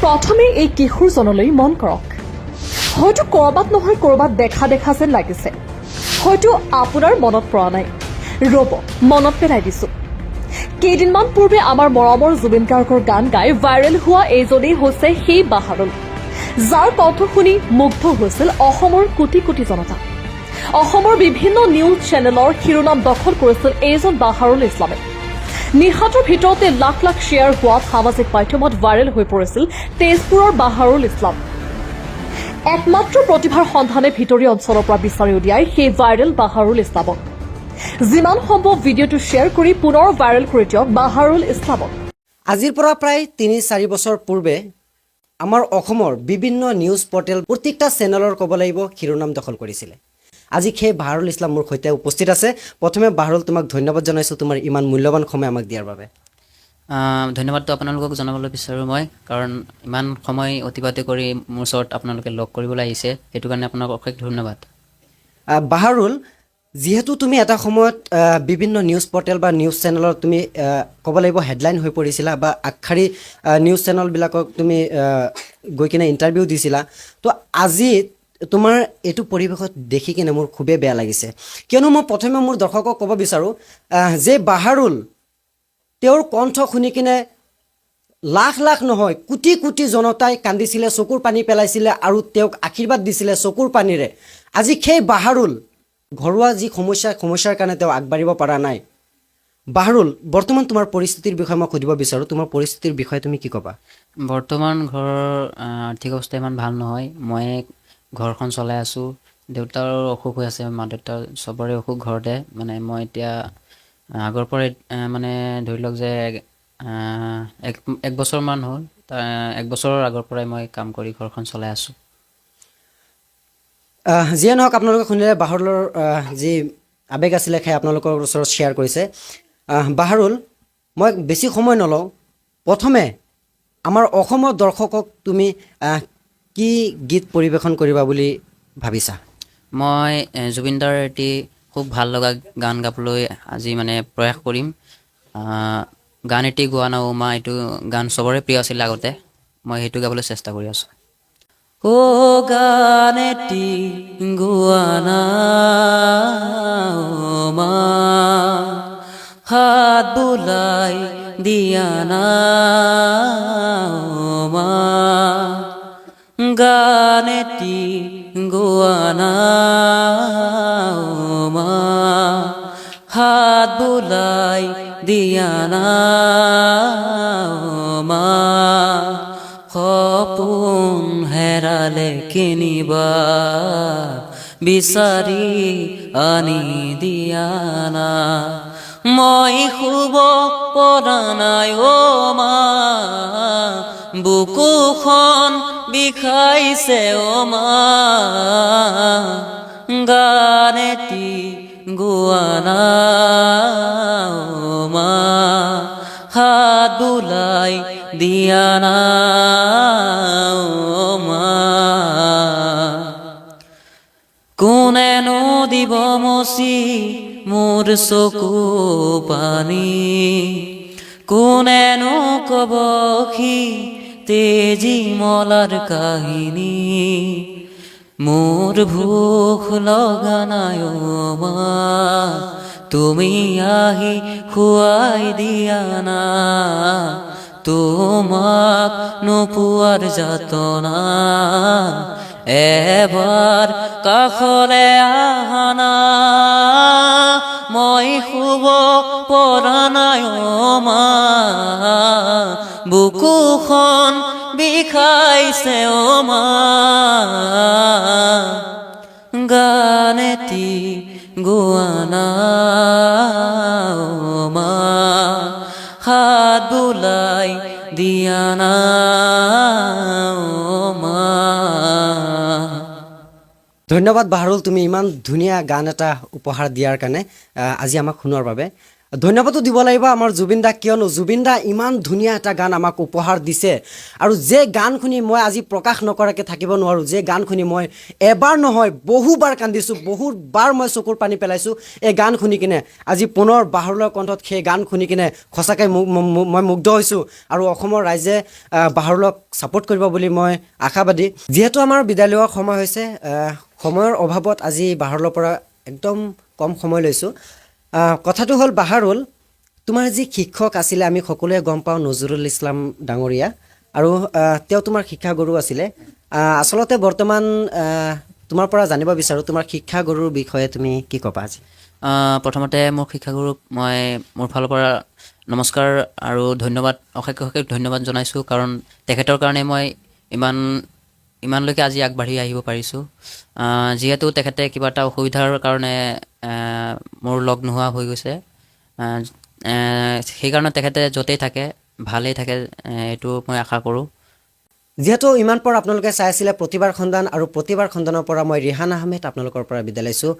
প্ৰথমে এই কিশোৰজনলৈ মন কৰক হয়তো কৰবাত নহয় কৰবাত দেখা দেখা যেন লাগিছে হয়তো আপোনাৰ মনত পৰা নাই ৰ'ব মনত পেলাই দিছো কেইদিনমান পূৰ্বে আমাৰ মৰমৰ জুবিন গাৰ্গৰ গান গাই ভাইৰেল হোৱা এইজনেই হৈছে সেই বাহাৰুল যাৰ কণ্ঠ শুনি মুগ্ধ হৈছিল অসমৰ কোটি কোটি জনতা অসমৰ বিভিন্ন নিউজ চেনেলৰ শিৰোনাম দখল কৰিছিল এইজন বাহাৰুল ইছলামে নিশাটোৰ ভিতৰতে লাখ লাখ শ্বেয়াৰ হোৱা সামাজিক মাধ্যমত ভাইৰেল হৈ পৰিছিল তেজপুৰৰ বাহাৰুল ইছলাম একমাত্ৰ প্ৰতিভাৰ সন্ধানে ভিতৰীয় অঞ্চলৰ পৰা বিচাৰি উলিয়াই সেই ভাইৰেল বাহাৰুল ইছলামক যিমান সম্ভৱ ভিডিঅ'টো শ্বেয়াৰ কৰি পুনৰ ভাইৰেল কৰি দিয়ক বাহাৰুল ইছলামক আজিৰ পৰা প্ৰায় ৩-৪ বছৰ পূৰ্বে আমাৰ অসমৰ বিভিন্ন নিউজ পৰ্টেল প্ৰত্যেকটা চেনেলৰ ক'ব লাগিব শিৰোনাম দখল কৰিছিলে আজি সেই বাহাৰুল ইছলাম মোৰ সৈতে উপস্থিত আছে প্ৰথমে বাহাৰুল তোমাক ধন্যবাদ জনাইছো তোমাৰ ইমান মূল্যৱান সময় আমাক দিয়াৰ বাবে ধন্যবাদটো আপোনালোকক জনাবলৈ বিচাৰোঁ মই কাৰণ ইমান সময় অতিবাহিত কৰি মোৰ ওচৰত আপোনালোকে লগ কৰিবলৈ আহিছে সেইটো কাৰণে আপোনাক অশেষ ধন্যবাদ বাহাৰুল যিহেতু তুমি এটা সময়ত বিভিন্ন নিউজ পৰ্টেল বা নিউজ চেনেলত তুমি ক'ব লাগিব হেডলাইন হৈ পৰিছিলা বা আগশাৰী নিউজ চেনেলবিলাকক তুমি গৈ কিনে ইণ্টাৰভিউ দিছিলা তো আজি তোমাৰ এইটো পৰিৱেশত দেখি কিনে মোৰ খুবেই বেয়া লাগিছে কিয়নো মই প্ৰথমে মোৰ দৰ্শকক ক'ব বিচাৰোঁ যে বাহাৰুল তেওঁৰ কণ্ঠ শুনি কিনে লাখ লাখ নহয় কোটি কোটি জনতাই কান্দিছিলে চকুৰ পানী পেলাইছিলে আৰু তেওঁক আশীৰ্বাদ দিছিলে চকুৰ পানীৰে আজি সেই বাহাৰুল ঘৰুৱা যি সমস্যাৰ কাৰণে তেওঁ আগবাঢ়িব পৰা নাই বাহাৰুল বৰ্তমান তোমাৰ পৰিস্থিতিৰ বিষয়ে মই সুধিব বিচাৰোঁ তোমাৰ পৰিস্থিতিৰ বিষয়ে তুমি কি ক'বা বৰ্তমান ঘৰৰ আৰ্থিক অৱস্থা ইমান ভাল নহয় মই ঘৰখন চলাই আছোঁ দেউতাৰো অসুখ হৈ আছে মা দেউতাৰ চবৰে অসুখ ঘৰতে মানে মই এতিয়া আগৰ পৰাই মানে ধৰি লওক যে এক বছৰমান হ'ল এক বছৰৰ আগৰ পৰাই মই কাম কৰি ঘৰখন চলাই আছোঁ যিয়ে নহওক আপোনালোকে শুনিলে বাহাৰুলৰ যি আৱেগ আছিলে সেই আপোনালোকৰ ওচৰত শ্বেয়াৰ কৰিছে বাহাৰুল মই বেছি সময় নলওঁ প্ৰথমে আমাৰ অসমৰ দৰ্শকক তুমি কি গীত পৰিৱেশন কৰিবা বুলি ভাবিছা মই জুবিনদাৰ এটি খুব ভাল লগা গান গাবলৈ আজি মানে প্ৰয়াস কৰিম গান এটি গোৱা না মা এইটো গান চবৰে প্ৰিয় আছিল আগতে মই সেইটো গাবলৈ চেষ্টা কৰি আছোঁ গান এটি গোৱা না মা হাত বুলাই দিয়া না মা গান এটি গোৱা না মা হাত বুলাই দিয়া না মা সপোন হেৰালে কিনিবা বিচাৰি আনি দিয়া না মই শুব পৰা নাই অ' মা বুকুখন বিষাইছে অ' মা গান এটি গোৱা না অ' মা হাত বুলাই দিয়া না অ' মা কোনেনো দিব মচি মোৰ চকু পানী কোনেনো কব সি তেজি মলাৰ কাহিনী মোৰ ভোক লগা নাই অ' মা তুমি আহি খুৱাই দিয়া না তোমাক নোপোৱাৰ যাতনা এবাৰ কাষলে আহানা মই শুব পৰা নাই অ' মা বুকুখন বিষাইছে অ' মা গান এটি গোৱা না অ' মা হাত বুলাই দিয়া না অ' মা ধন্যবাদ বাহাৰুল তুমি ইমান ধুনীয়া গান এটা উপহাৰ দিয়াৰ কাৰণে আজি আমাক শুনোৱাৰ বাবে ধন্যবাদো দিব লাগিব আমাৰ জুবিন দাক, কিয়নো জুবিন দা ইমান ধুনীয়া এটা গান আমাক উপহাৰ দিছে আৰু যে গান শুনি মই আজি প্ৰকাশ নকৰাকৈ থাকিব নোৱাৰোঁ, যে গান শুনি মই এবাৰ নহয় বহুবাৰ কান্দিছোঁ, বহুতবাৰ মই চকুৰ পানী পেলাইছোঁ এই গান শুনি কিনে। আজি পুনৰ বাহাৰুলৰ কণ্ঠত সেই গান শুনি কিনে সঁচাকৈ মই মুগ্ধ হৈছোঁ আৰু অসমৰ ৰাইজে বাহাৰুলক ছাপোৰ্ট কৰিব বুলি মই আশাবাদী। যিহেতু আমাৰ বিদায় লোৱাৰ সময় হৈছে, সময়ৰ অভাৱত আজি বাহাৰুলৰ পৰা একদম কম সময় লৈছোঁ। কথাটো হ'ল বাহাৰুল, তোমাৰ যি শিক্ষক আছিলে আমি সকলোৱে গম পাওঁ, নজৰুল ইছলাম ডাঙৰীয়া, আৰু তেওঁ তোমাৰ শিক্ষাগুৰু আছিলে। আচলতে বৰ্তমান তোমাৰ পৰা জানিব বিচাৰোঁ তোমাৰ শিক্ষাগুৰুৰ বিষয়ে তুমি কি ক'বা আজি? প্ৰথমতে মোৰ শিক্ষাগুৰুক মই মোৰ ফালৰ পৰা নমস্কাৰ আৰু ধন্যবাদ, অশেষ ধন্যবাদ জনাইছোঁ, কাৰণ তেখেতৰ কাৰণে মই ইমানলৈকে আজি আগবাঢ়ি আহিব পাৰিছোঁ। যিহেতু তেখেতে কিবা এটা অসুবিধাৰ কাৰণে মোৰ লগ নোহোৱা হৈ গৈছে, সেইকাৰণে তেখেতে য'তেই থাকে ভালেই থাকে, এইটো মই আশা কৰোঁ। যিহেতু ইমান পৰ আপোনালোকে চাই আছিলে প্ৰতিবাৰ খণ্ডান, আৰু প্ৰতিবাৰ খণ্ডানৰ পৰা মই ৰিহান আহমেদ আপোনালোকৰ পৰা বিদায় লৈছোঁ।